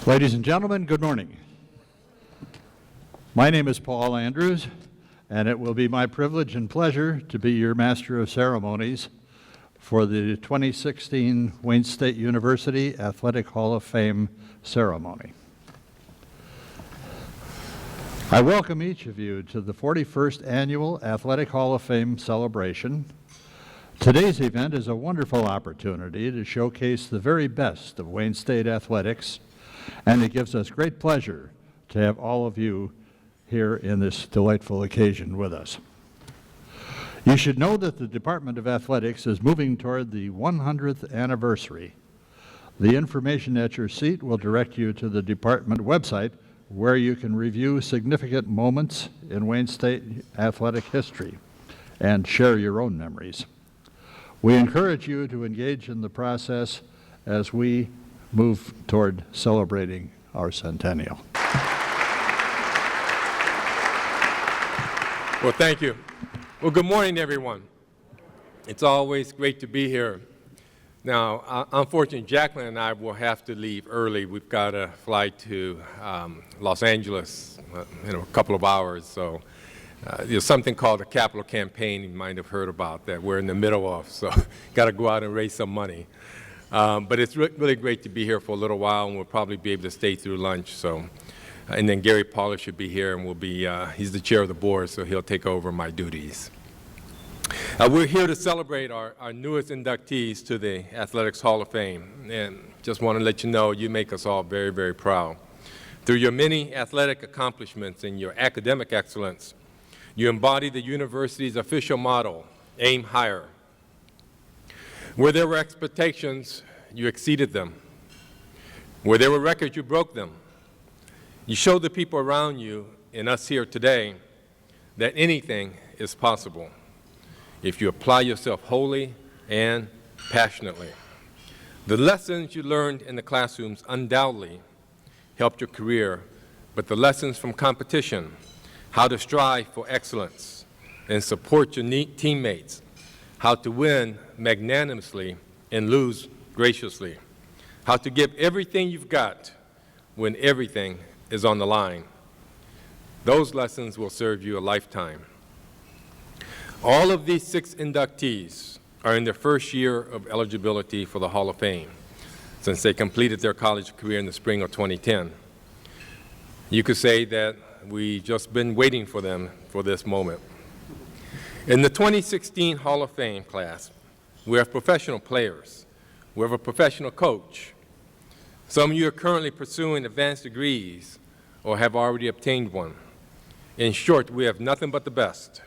Ladies and gentlemen, good morning. My name is Paul Andrews, and it will be my privilege and pleasure to be your Master of Ceremonies for the 2016 Wayne State University Athletic Hall of Fame ceremony. I welcome each of you to the 41st Annual Athletic Hall of Fame celebration. Today's event is a wonderful opportunity to showcase the very best of Wayne State athletics, and it gives us great pleasure to have all of you here in this delightful occasion with us. You should know that the Department of Athletics is moving toward the 100th anniversary. The information at your seat will direct you to the department website, where you can review significant moments in Wayne State athletic history and share your own memories. We encourage you to engage in the process as we move toward celebrating our centennial. Well, thank you. Well, good morning, everyone. It's always great to be here. Now, unfortunately, Jacqueline and I will have to leave early. We've got a flight to Los Angeles in a couple of hours. So there's something called the Capital Campaign you might have heard about that we're in the middle of. So got to go out and raise some money. But it's really great to be here for a little while, and we'll probably be able to stay through lunch. So, and then Gary Pollard should be here, and we'll be, he's the chair of the board, so he'll take over my duties. We're here to celebrate our newest inductees to the Athletics Hall of Fame, and just want to let you know you make us all very, very proud. Through your many athletic accomplishments and your academic excellence, you embody the university's official motto, aim higher. Where there were expectations, you exceeded them. Where there were records, you broke them. You showed the people around you and us here today that anything is possible if you apply yourself wholly and passionately. The lessons you learned in the classrooms undoubtedly helped your career, but the lessons from competition, how to strive for excellence and support your teammates, how to win magnanimously and lose graciously, how to give everything you've got when everything is on the line. Those lessons will serve you a lifetime. All of these 6 inductees are in their first year of eligibility for the Hall of Fame since they completed their college career in the spring of 2010. You could say that we've just been waiting for them for this moment. In the 2016 Hall of Fame class, we have professional players. We have a professional coach. Some of you are currently pursuing advanced degrees or have already obtained one. In short, we have nothing but the best,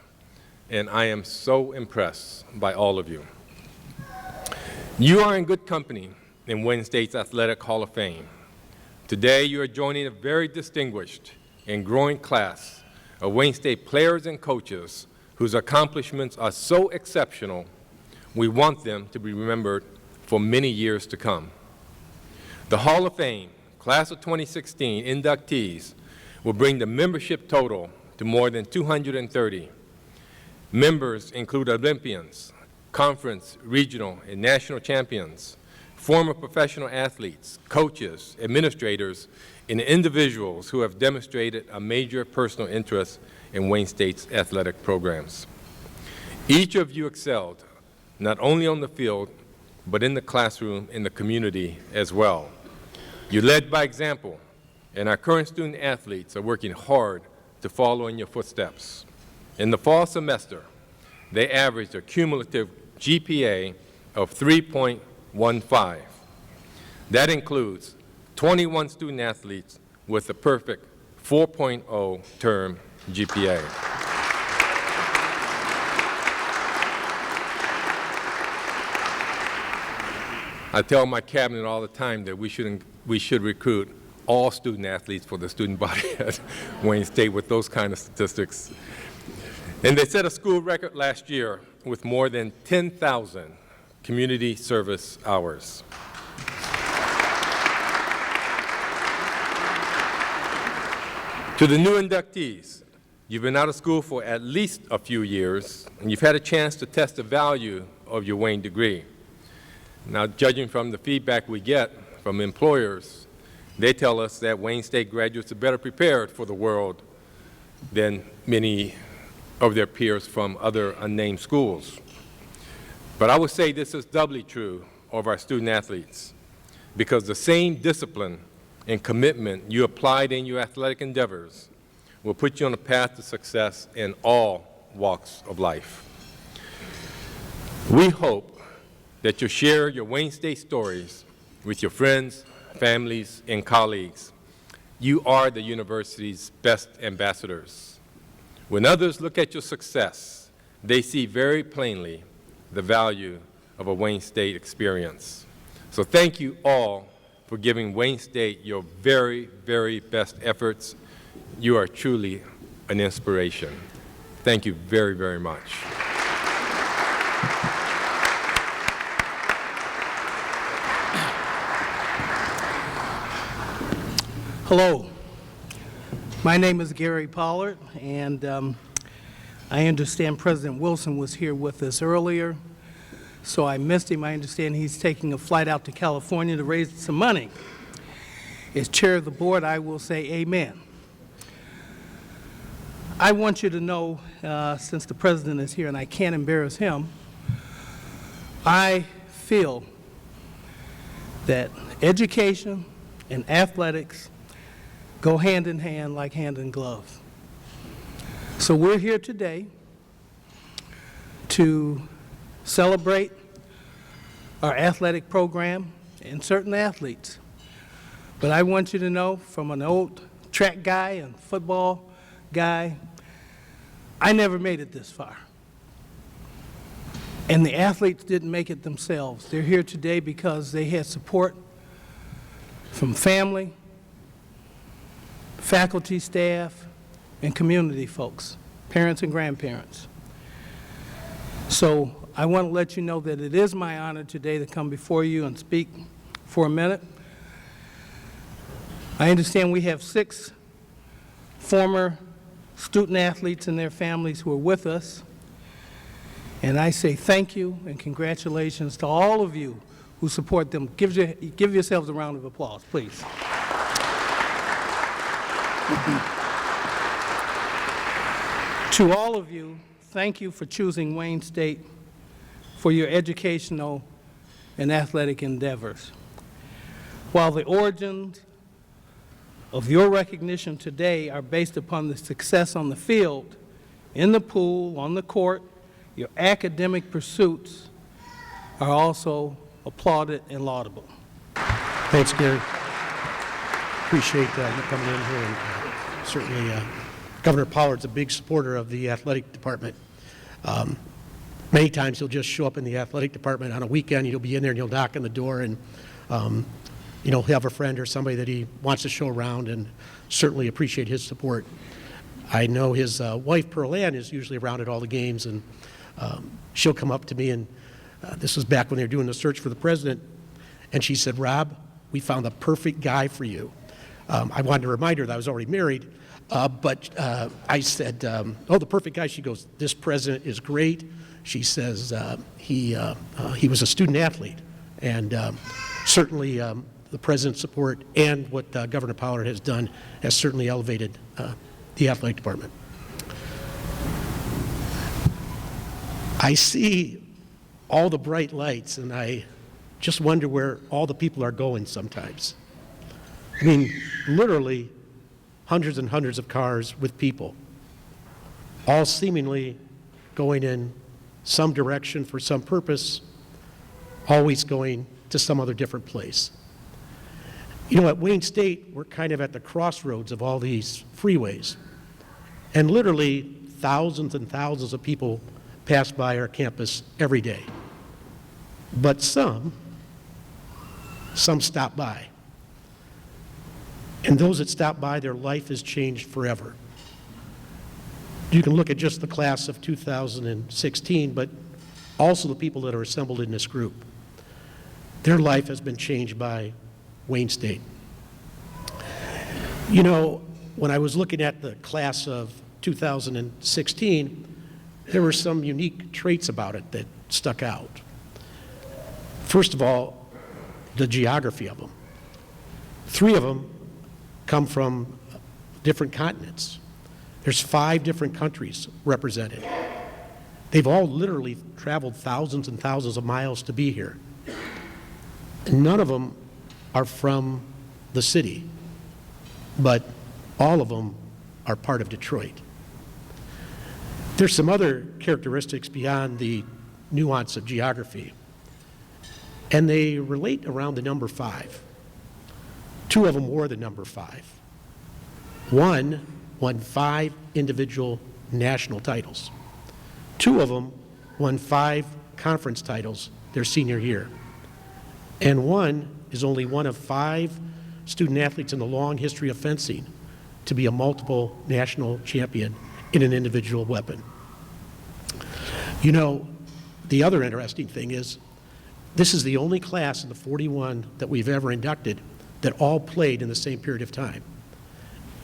and I am so impressed by all of you. You are in good company in Wayne State's Athletic Hall of Fame. Today, you are joining a very distinguished and growing class of Wayne State players and coaches whose accomplishments are so exceptional, we want them to be remembered for many years to come. The Hall of Fame, Class of 2016 inductees, will bring the membership total to more than 230. Members include Olympians, conference, regional, and national champions, former professional athletes, coaches, administrators, and individuals who have demonstrated a major personal interest in Wayne State's athletic programs. Each of you excelled, not only on the field, but in the classroom, in the community as well. You led by example, and our current student athletes are working hard to follow in your footsteps. In the fall semester, they averaged a cumulative GPA of 3.15. That includes 21 student athletes with a perfect 4.0 term GPA. I tell my cabinet all the time that we should recruit all student athletes for the student body at Wayne State with those kind of statistics. And they set a school record last year with more than 10,000 community service hours. To the new inductees, you've been out of school for at least a few years, and you've had a chance to test the value of your Wayne degree. Now, judging from the feedback we get from employers, They tell us that Wayne State graduates are better prepared for the world than many of their peers from other unnamed schools. But I would say this is doubly true of our student athletes, because the same discipline and commitment you applied in your athletic endeavors will put you on a path to success in all walks of life. We hope that you'll share your Wayne State stories with your friends, families, and colleagues. You are the university's best ambassadors. When others look at your success, they see very plainly the value of a Wayne State experience. So thank you all for giving Wayne State your very, very best efforts. You are truly an inspiration. Thank you very, very much. Hello, my name is Gary Pollard, and I understand President Wilson was here with us earlier, so I missed him. I understand he's taking a flight out to California to raise some money. As chair of the board, I will say amen. I want you to know, since the president is here and I can't embarrass him, I feel that education and athletics go hand in hand like hand in glove. So we're here today to celebrate our athletic program and certain athletes. But I want you to know, from an old track guy and football guy, I never made it this far. And the athletes didn't make it themselves. They're here today because they had support from family, faculty, staff, and community folks, parents and grandparents. So I want to let you know that it is my honor today to come before you and speak for a minute. I understand we have 6 former student athletes and their families who are with us. And I say thank you and congratulations to all of you who support them. Give yourselves a round of applause, please. To all of you, thank you for choosing Wayne State for your educational and athletic endeavors. While the origins of your recognition today are based upon the success on the field, in the pool, on the court, your academic pursuits are also applauded and laudable. Thanks, Gary. Appreciate you coming in here. And certainly, Governor Pollard's a big supporter of the athletic department. Many times he'll just show up in the athletic department on a weekend. You'll be in there and you'll knock on the door, and you know, he'll have a friend or somebody that he wants to show around, and certainly appreciate his support. I know his wife, Pearl Ann, is usually around at all the games, and she'll come up to me, and this was back when they were doing the search for the president, and she said, "Rob, we found the perfect guy for you." I wanted to remind her that I was already married, but I said, "Oh, the perfect guy." She goes, "This president is great." She says, he was a student athlete, and certainly the president's support and what Governor Pollard has done has certainly elevated the athletic department. I see all the bright lights, and I just wonder where all the people are going sometimes. I mean, literally hundreds and hundreds of cars with people, all seemingly going in some direction for some purpose, always going to some other different place. You know, at Wayne State, we're kind of at the crossroads of all these freeways, and literally thousands and thousands of people pass by our campus every day. But some stop by. And those that stop by, their life is changed forever. You can look at just the class of 2016, but also the people that are assembled in this group. Their life has been changed by Wayne State. You know, when I was looking at the class of 2016, there were some unique traits about it that stuck out. First of all, the geography of them. 3 of them come from different continents. There's 5 different countries represented. They've all literally traveled thousands and thousands of miles to be here. None of them are from the city, but all of them are part of Detroit. There's some other characteristics beyond the nuance of geography, and they relate around the number 5. 2 of them wore the number 5. One won 5 individual national titles. 2 of them won 5 conference titles their senior year. And one is only one of 5 student athletes in the long history of fencing to be a multiple national champion in an individual weapon. You know, the other interesting thing is this is the only class in the 41 that we've ever inducted that all played in the same period of time.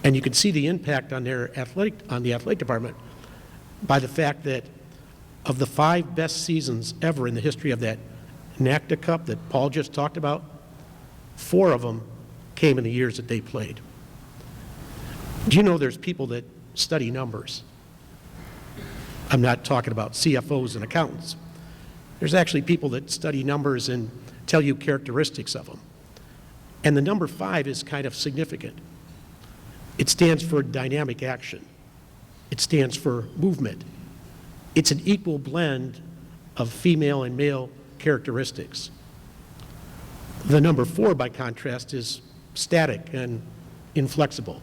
And you can see the impact on the athletic department by the fact that of the 5 best seasons ever in the history of that NACDA Cup that Paul just talked about, 4 of them came in the years that they played. Do you know there's people that study numbers? I'm not talking about CFOs and accountants. There's actually people that study numbers and tell you characteristics of them. And the number 5 is kind of significant. It stands for dynamic action. It stands for movement. It's an equal blend of female and male characteristics. The number 4, by contrast, is static and inflexible.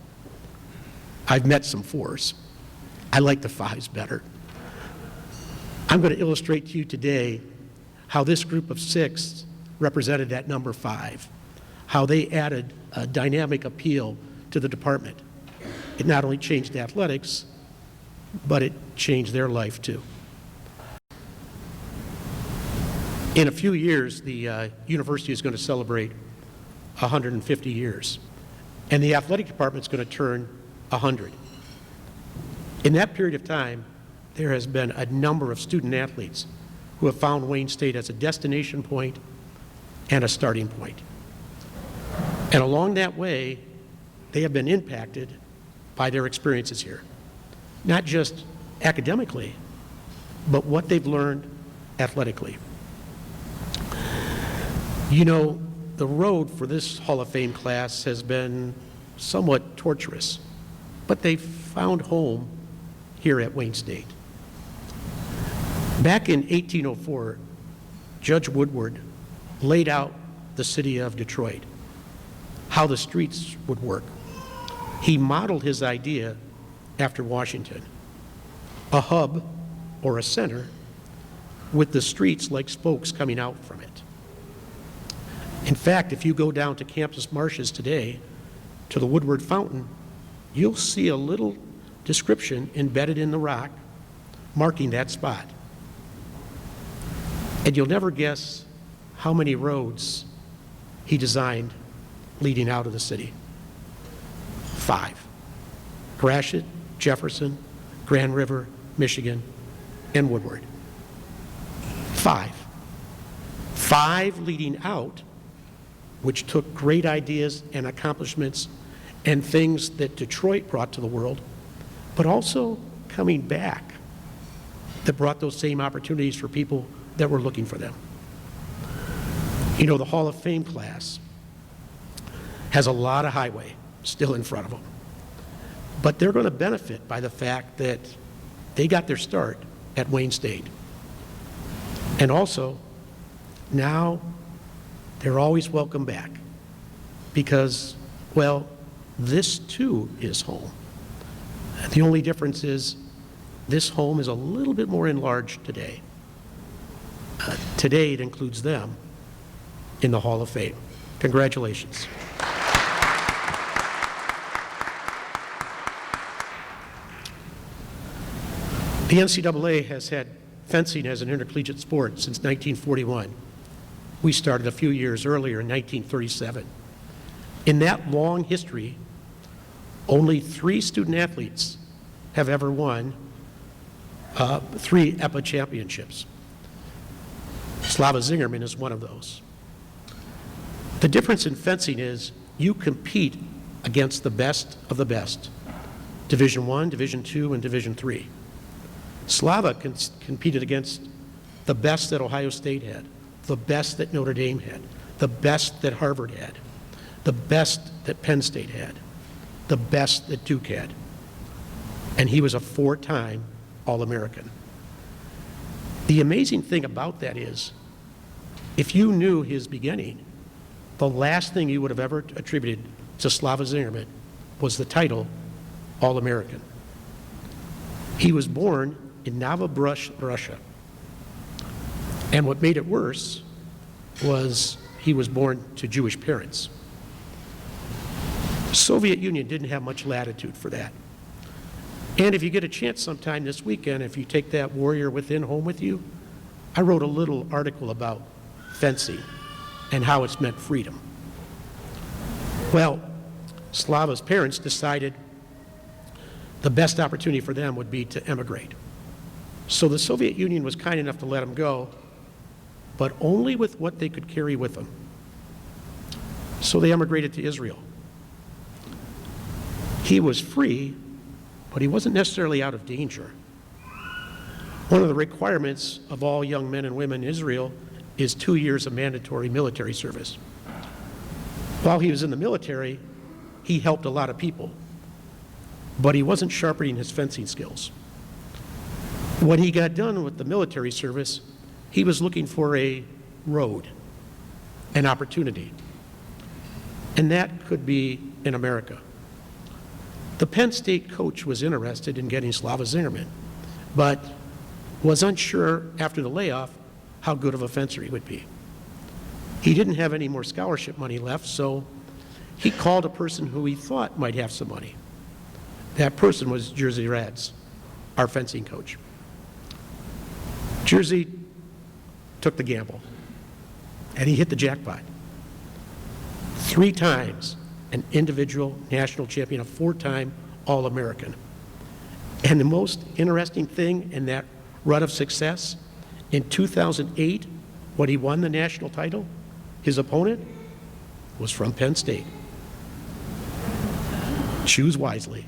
I've met some 4s. I like the 5s better. I'm going to illustrate to you today how this group of 6 represented that number 5, how they added a dynamic appeal to the department. It not only changed athletics, but it changed their life too. In a few years, the university is going to celebrate 150 years, and the athletic department is going to turn 100. In that period of time, there has been a number of student athletes who have found Wayne State as a destination point and a starting point. And along that way, they have been impacted by their experiences here, not just academically, but what they've learned athletically. You know, the road for this Hall of Fame class has been somewhat torturous, but they found home here at Wayne State. Back in 1804, Judge Woodward laid out the city of Detroit, how the streets would work. He modeled his idea after Washington, a hub or a center with the streets like spokes coming out from it. In fact, if you go down to campus marshes today, to the Woodward Fountain, you'll see a little description embedded in the rock marking that spot. And you'll never guess how many roads he designed leading out of the city. 5. Gratiot, Jefferson, Grand River, Michigan, and Woodward. 5. 5 leading out, which took great ideas and accomplishments and things that Detroit brought to the world, but also coming back that brought those same opportunities for people that were looking for them. You know, the Hall of Fame class has a lot of highway still in front of them, but they're going to benefit by the fact that they got their start at Wayne State. And also, now they're always welcome back because, well, this too is home. The only difference is this home is a little bit more enlarged today. Today it includes them in the Hall of Fame. Congratulations. The NCAA has had fencing as an intercollegiate sport since 1941. We started a few years earlier in 1937. In that long history, only 3 student athletes have ever won 3 EPA championships. Slava Zingerman is one of those. The difference in fencing is you compete against the best of the best, Division I, Division II, and Division III. Slava competed against the best that Ohio State had, the best that Notre Dame had, the best that Harvard had, the best that Penn State had, the best that Duke had. And he was a 4-time All-American. The amazing thing about that is, if you knew his beginning, the last thing you would have ever attributed to Slava Zingerman was the title All-American. He was born in Novobrush, Russia. And what made it worse was he was born to Jewish parents. The Soviet Union didn't have much latitude for that. And if you get a chance sometime this weekend, if you take that warrior within home with you, I wrote a little article about fencing and how it's meant freedom. Well, Slava's parents decided the best opportunity for them would be to emigrate. So the Soviet Union was kind enough to let him go, but only with what they could carry with them. So they emigrated to Israel. He was free, but he wasn't necessarily out of danger. One of the requirements of all young men and women in Israel is 2 years of mandatory military service. While he was in the military, he helped a lot of people, but he wasn't sharpening his fencing skills. When he got done with the military service, he was looking for a road, an opportunity, and that could be in America. The Penn State coach was interested in getting Slava Zingerman, but was unsure after the layoff how good of a fencer he would be. He didn't have any more scholarship money left, so he called a person who he thought might have some money. That person was Jerzy Radz, our fencing coach. Jerzy took the gamble, and he hit the jackpot. 3 times an individual national champion, a 4-time All-American. And the most interesting thing in that run of success, in 2008, when he won the national title, his opponent was from Penn State. Choose wisely.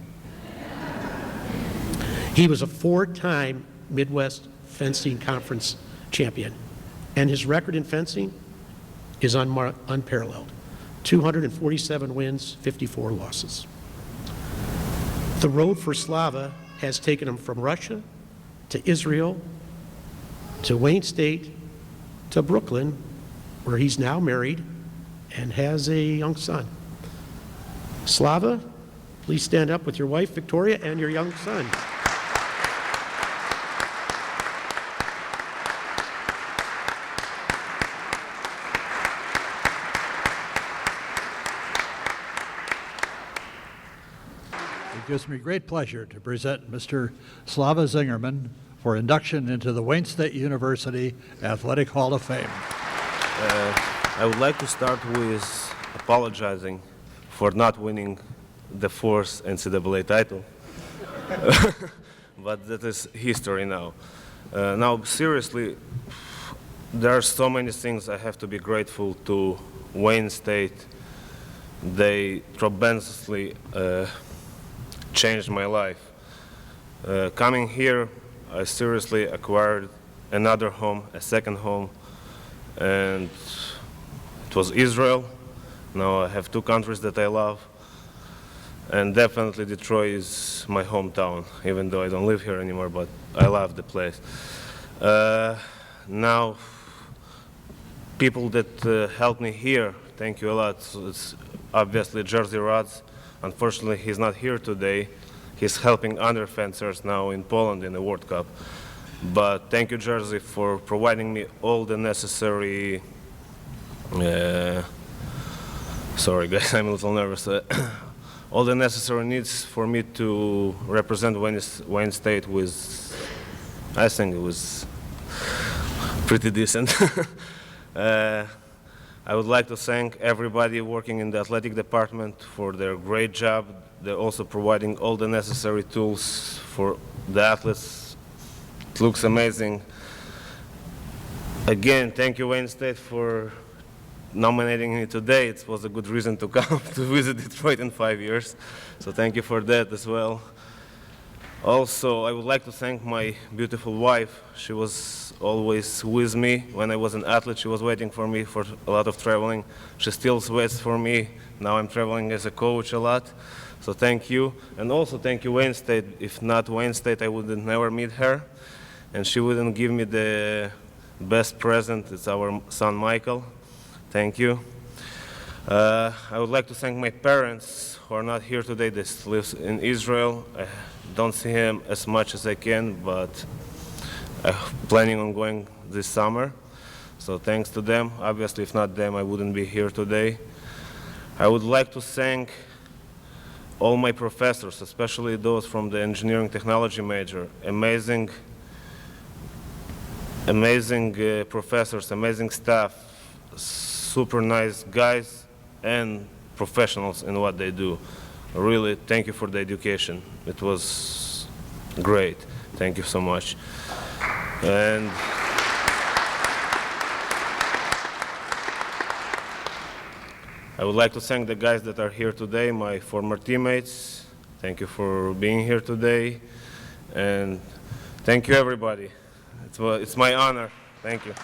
He was a 4-time Midwest Fencing Conference champion, and his record in fencing is unparalleled. 247 wins, 54 losses. The road for Slava has taken him from Russia to Israel to Wayne State to Brooklyn, where he's now married and has a young son. Slava, please stand up with your wife, Victoria, and your young son. It gives me great pleasure to present Mr. Slava Zingerman for induction into the Wayne State University Athletic Hall of Fame. I would like to start with apologizing for not winning the 4th NCAA title, but that is history now. Now, seriously, there are so many things I have to be grateful to Wayne State. They tremendously changed my life. Coming here, I seriously acquired another home, a second home, and it was Israel. Now I have 2 countries that I love, and definitely Detroit is my hometown, even though I don't live here anymore, but I love the place. Now, people that helped me here, thank you a lot. So it's obviously Jerzy Radz. Unfortunately, he's not here today. He's helping other fencers now in Poland in the World Cup. But thank you, Jerzy, for providing me all the necessary, sorry guys, I'm a little nervous, all the necessary needs for me to represent Wayne State with, I think it was pretty decent. I would like to thank everybody working in the athletic department for their great job. They're also providing all the necessary tools for the athletes. It looks amazing. Again, thank you, Wayne State, for nominating me today. It was a good reason to come to visit Detroit in 5 years. So thank you for that as well. Also, I would like to thank my beautiful wife. She was always with me. When I was an athlete, she was waiting for me for a lot of traveling. She still waits for me. Now I'm traveling as a coach a lot. So thank you. And also thank you, Wayne State. If not Wayne State, I would never meet her. And she wouldn't give me the best present. It's our son, Michael. Thank you. I would like to thank my parents who are not here today. They live in Israel. I don't see him as much as I can, but I'm planning on going this summer. So thanks to them. Obviously, if not them, I wouldn't be here today. I would like to thank all my professors, especially those from the engineering technology major. Amazing professors, amazing staff, super nice guys and professionals in what they do. Really, thank you for the education. It was great. Thank you so much. And I would like to thank the guys that are here today, my former teammates. Thank you for being here today. And thank you, everybody. It's my honor. Thank you.